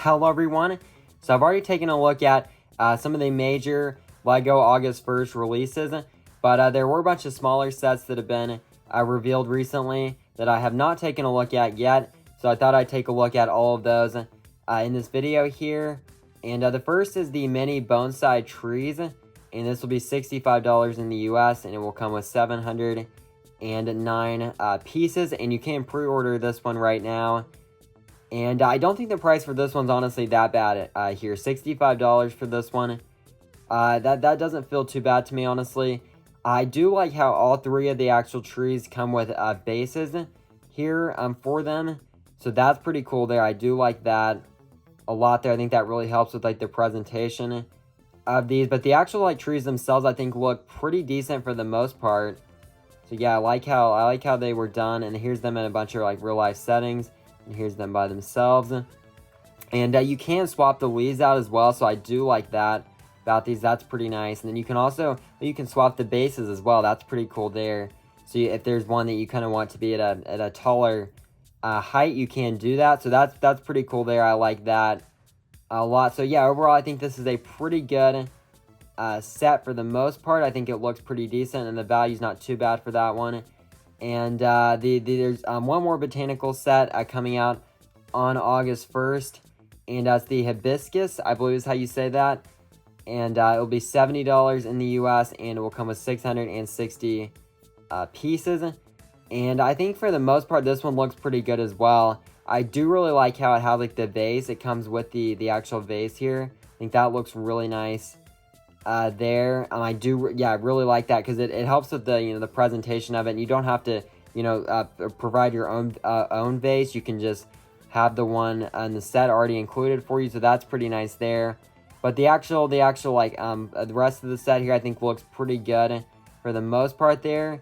Hello everyone. So I've already taken a look at some of the major LEGO August 1st releases, but there were a bunch of smaller sets that have been revealed recently that I have not taken a look at yet. So I thought I'd take a look at all of those in this video here. And the first is the mini bonsai trees, and this will be $65 in the US, and it will come with 709 pieces, and you can pre-order this one right now. And I don't think the price for this one's honestly that bad here. $65 for this one. That doesn't feel too bad to me, honestly. I do like how all three of the actual trees come with bases here for them. So that's pretty cool there. I do like that a lot there. I think that really helps with like the presentation of these. But the actual like trees themselves, I think, look pretty decent for the most part. So yeah, I like how they were done. And here's them in a bunch of like real life settings. And here's them by themselves. And you can swap the leaves out as well. So I do like that about these. That's pretty nice. And then you can swap the bases as well. That's pretty cool there. So if there's one that you kind of want to be at a taller height, you can do that. So that's pretty cool there. I like that a lot. So yeah, overall, I think this is a pretty good set for the most part. I think it looks pretty decent, and the value's not too bad for that one. And there's one more botanical set coming out on August 1st, and that's the Hibiscus, I believe is how you say that. And it will be $70 in the US, and it will come with 660 pieces. And I think for the most part, this one looks pretty good as well. I do really like how it has like the vase. It comes with the actual vase here. I think that looks really nice there. I do, yeah, I really like that because it helps with the the presentation of it. And you don't have to provide your own vase. You can just have the one in the set already included for you. So that's pretty nice there. But the actual like the rest of the set here, I think looks pretty good for the most part there.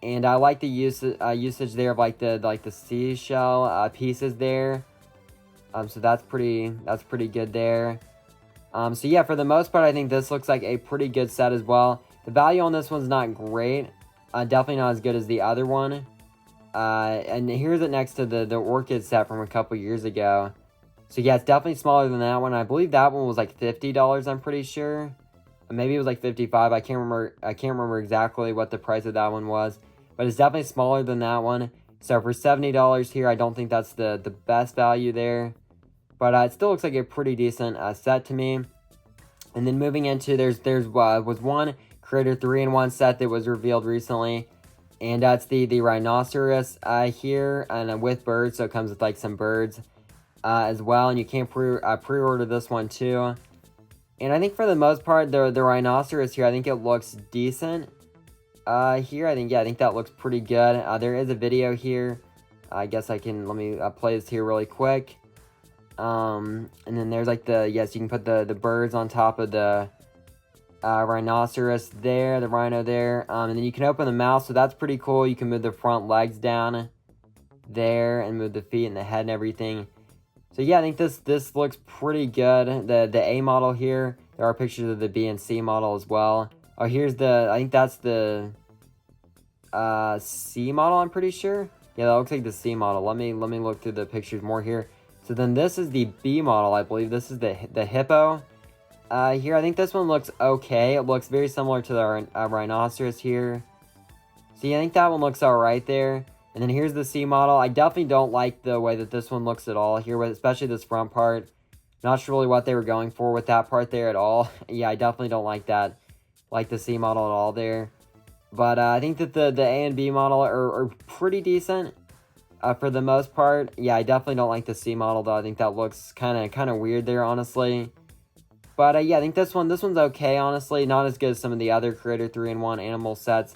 And I like the usage there of like the seashell pieces there. So that's pretty good there. So yeah, for the most part, I think this looks like a pretty good set as well. The value on this one's not great. Definitely not as good as the other one. And here's it next to the orchid set from a couple years ago. So yeah, it's definitely smaller than that one. I believe that one was like $50, I'm pretty sure. Maybe it was like $55. I can't remember exactly what the price of that one was. But it's definitely smaller than that one. So for $70 here, I don't think that's the best value there. But it still looks like a pretty decent set to me. And then moving into, was one Creator 3-in-1 set that was revealed recently. And that's the Rhinoceros here, and with birds. So it comes with like some birds as well. And you can pre-order this one too. And I think for the most part, the Rhinoceros here, I think it looks decent. Here, I think that looks pretty good. There is a video here. I guess let me play this here really quick. And then there's like you can put the birds on top of the rhinoceros there, the rhino there. And then you can open the mouth, so that's pretty cool. You can move the front legs down there and move the feet and the head and everything. So yeah, I think this looks pretty good. The A model here. There are pictures of the B and C model as well. Oh, here's I think that's the C model, I'm pretty sure. Yeah, that looks like the C model. Let me look through the pictures more here. So then this is the B model, I believe. This is the hippo. Here, I think this one looks okay. It looks very similar to the rhinoceros here. So yeah, I think that one looks alright there. And then here's the C model. I definitely don't like the way that this one looks at all here, especially this front part. Not sure really what they were going for with that part there at all. Yeah, I definitely don't like that. Like the C model at all there. But I think that the A and B model are pretty decent for the most part. Yeah, I definitely don't like the C model though. I think that looks kind of weird there, honestly. But yeah, I think this one's okay, honestly. Not as good as some of the other Creator 3-in-1 animal sets.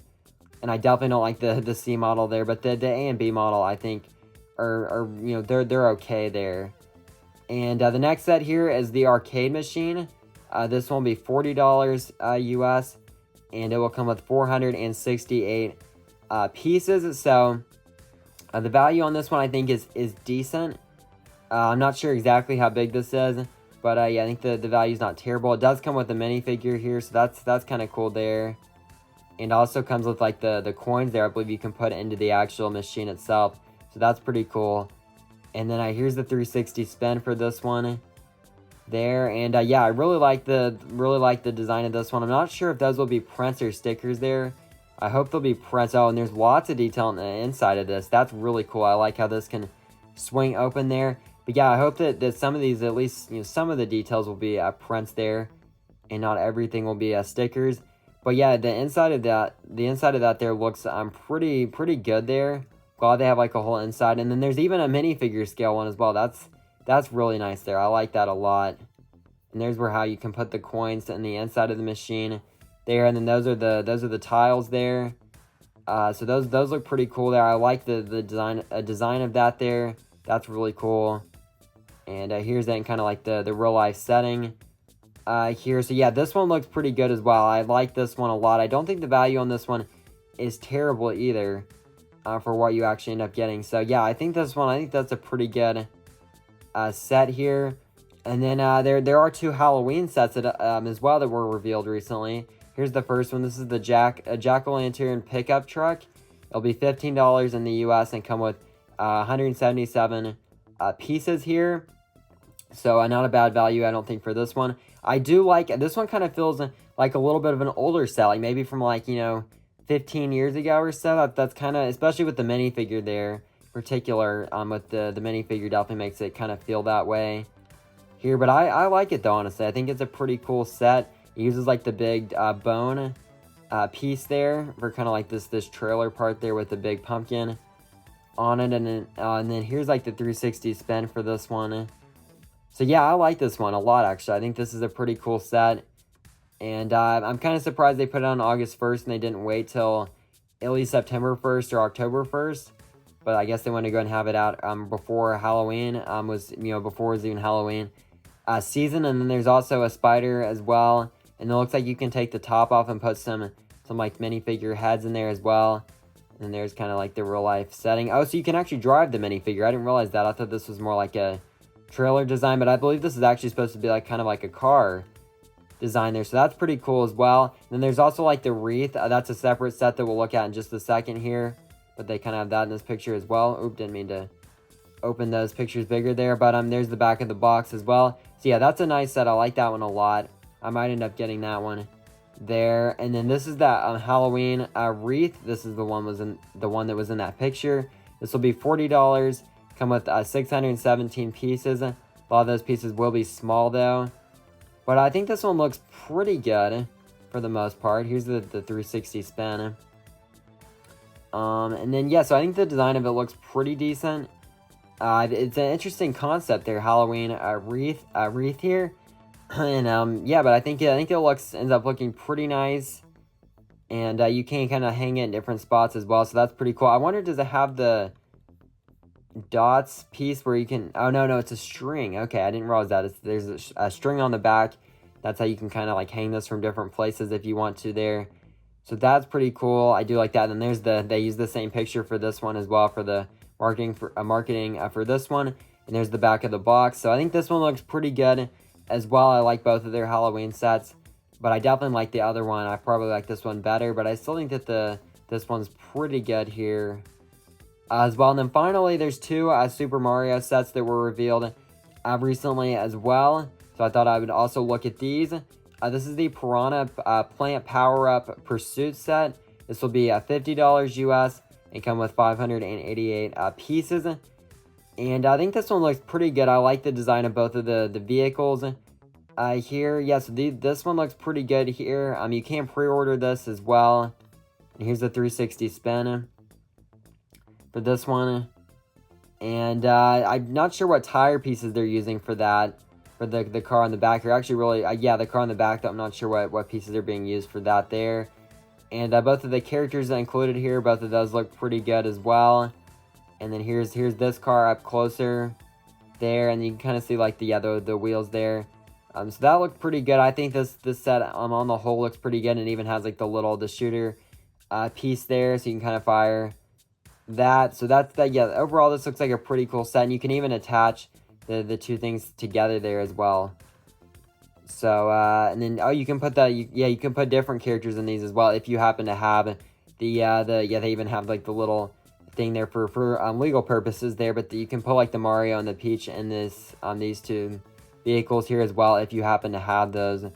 And I definitely don't like the C model there. But the A and B model, I think, are they're okay there. And the next set here is the arcade machine. This one will be $40 US, and it will come with 468 pieces. So the value on this one, I think, is decent. I'm not sure exactly how big this is, but yeah, I think the value is not terrible. It does come with a minifigure here, so that's kind of cool there. And also comes with like the coins there. I believe you can put it into the actual machine itself, so that's pretty cool. And then here's the 360 spin for this one. there. And yeah, I really like the design of this one. I'm not sure if those will be prints or stickers there. I hope they'll be prints. Oh, and there's lots of detail on the inside of this. That's really cool. I like how this can swing open there. But yeah, I hope that some of these, at least, you know, some of the details will be prints there, and not everything will be stickers. But yeah, the inside of that there looks pretty good there. Glad they have like a whole inside, and then there's even a minifigure scale one as well. That's really nice there. I like that a lot. And there's where how you can put the coins in the inside of the machine there, and then those are the tiles there. So those look pretty cool there. I like the design of that there. That's really cool. And here's that in kind of like the real life setting here. So yeah, this one looks pretty good as well. I like this one a lot. I don't think the value on this one is terrible either for what you actually end up getting. So yeah, I think that's a pretty good set here. And then there are 2 Halloween sets that, as well that were revealed recently. Here's the first one. This is the Jack-o'-lantern pickup truck. It'll be $15 in the US and come with 177 pieces here. So not a bad value, I don't think, for this one. I do like this one. Kind of feels like a little bit of an older set, like maybe from like, you know, 15 years ago or so. That's kind of, especially with the minifigure there, particular with the minifigure, definitely makes it kind of feel that way here. But I like it though, honestly. I think it's a pretty cool set. It uses like the big bone piece there for kind of like this trailer part there with the big pumpkin on it, and then here's like the 360 spin for this one. So yeah, I like this one a lot, actually. I think this is a pretty cool set, and I'm kind of surprised they put it on August 1st and they didn't wait till at least September 1st or October 1st. But I guess they want to go and have it out before Halloween before it was even Halloween season. And then there's also a spider as well, and it looks like you can take the top off and put some like minifigure heads in there as well. And there's kind of like the real life setting. Oh, so you can actually drive the minifigure. I didn't realize that. I thought this was more like a trailer design, but I believe this is actually supposed to be like kind of like a car design there. So that's pretty cool as well. And then there's also like the Wreath. That's a separate set that we'll look at in just a second here. But they kind of have that in this picture as well. Oop, didn't mean to open those pictures bigger there. But there's the back of the box as well. So yeah, that's a nice set. I like that one a lot. I might end up getting that one there. And then this is that Halloween Wreath. This is the one that was in that picture. This will be $40. Come with 617 pieces. A lot of those pieces will be small though, but I think this one looks pretty good for the most part. Here's the 360 spin. And then yeah, so I think the design of it looks pretty decent. It's an interesting concept there, Halloween wreath here. And yeah, but I think it ends up looking pretty nice, and you can kind of hang it in different spots as well. So that's pretty cool. I wonder, does it have the dots piece where you can, oh no, it's a string. Okay, I didn't realize that. There's a string on the back. That's how you can kind of like hang this from different places if you want to there. So that's pretty cool. I do like that. And there's they use the same picture for this one as well for the marketing for this one. And there's the back of the box. So I think this one looks pretty good as well. I like both of their Halloween sets, but I definitely like the other one. I probably like this one better, but I still think that this one's pretty good here as well. And then finally, there's 2 Super Mario sets that were revealed recently as well. So I thought I would also look at these. This is the Piranha Plant Power Up Pursuit set. This will be $50 US and come with 588 pieces. And I think this one looks pretty good. I like the design of both of the vehicles here. Yeah, so this one looks pretty good here. You can pre-order this as well. And here's the 360 spin for this one. And I'm not sure what tire pieces they're using for that, for the car on the back here. Actually, really, yeah, the car on the back, though, I'm not sure what pieces are being used for that there. And both of the characters included here, both of those look pretty good as well. And then here's this car up closer there, and you can kind of see like the wheels there. So that looked pretty good. I think this set on the whole looks pretty good, and even has like the shooter piece there, so you can kind of fire that. So that's that. Yeah, overall this looks like a pretty cool set, and you can even attach the 2 things together there as well. So and then you can put you can put different characters in these as well if you happen to have they even have like the little thing there for legal purposes there, but you can put like the Mario and the Peach in these 2 vehicles here as well if you happen to have those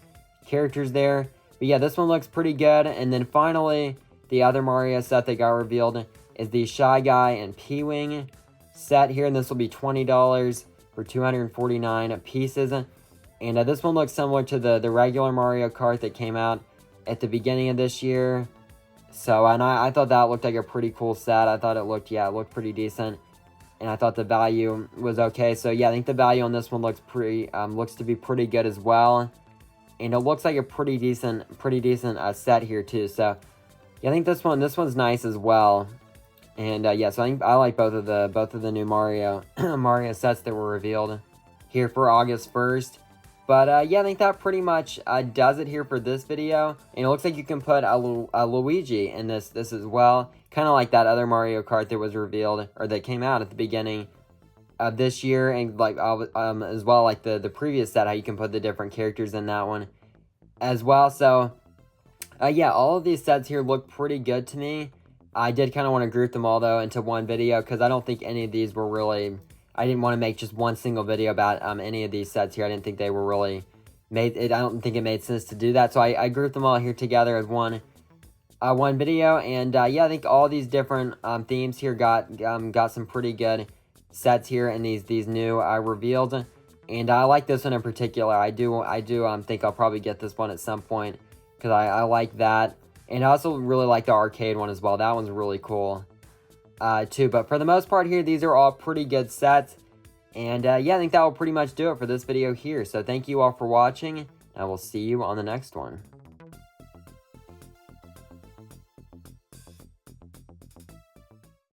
characters there. But yeah, this one looks pretty good. And then finally, the other Mario set that got revealed is the Shy Guy and P-Wing set here. And this will be $20 for 249 pieces. And this one looks similar to the regular Mario Kart that came out at the beginning of this year. So, and I thought that looked like a pretty cool set. I thought it looked pretty decent. And I thought the value was okay. So yeah, I think the value on this one looks to be pretty good as well. And it looks like a pretty decent set here too. So yeah, I think this one's nice as well. And yeah, so I think I like both of the new Mario Mario sets that were revealed here for August 1st. But yeah, I think that pretty much does it here for this video. And it looks like you can put a Luigi in this as well. Kind of like that other Mario Kart that was revealed, or that came out at the beginning of this year. And like as well, like the previous set, how you can put the different characters in that one as well. So yeah, all of these sets here look pretty good to me. I did kind of want to group them all, though, into one video, because I don't think any of these were really... I didn't want to make just one single video about any of these sets here. I didn't think they were really made... I don't think it made sense to do that, so I grouped them all here together as one video. And yeah, I think all these different themes here got some pretty good sets here in these new revealed. And I like this one in particular. I do think I'll probably get this one at some point, because I like that. And I also really like the arcade one as well. That one's really cool, too. But for the most part here, these are all pretty good sets. And, yeah, I think that will pretty much do it for this video here. So thank you all for watching, and I will see you on the next one.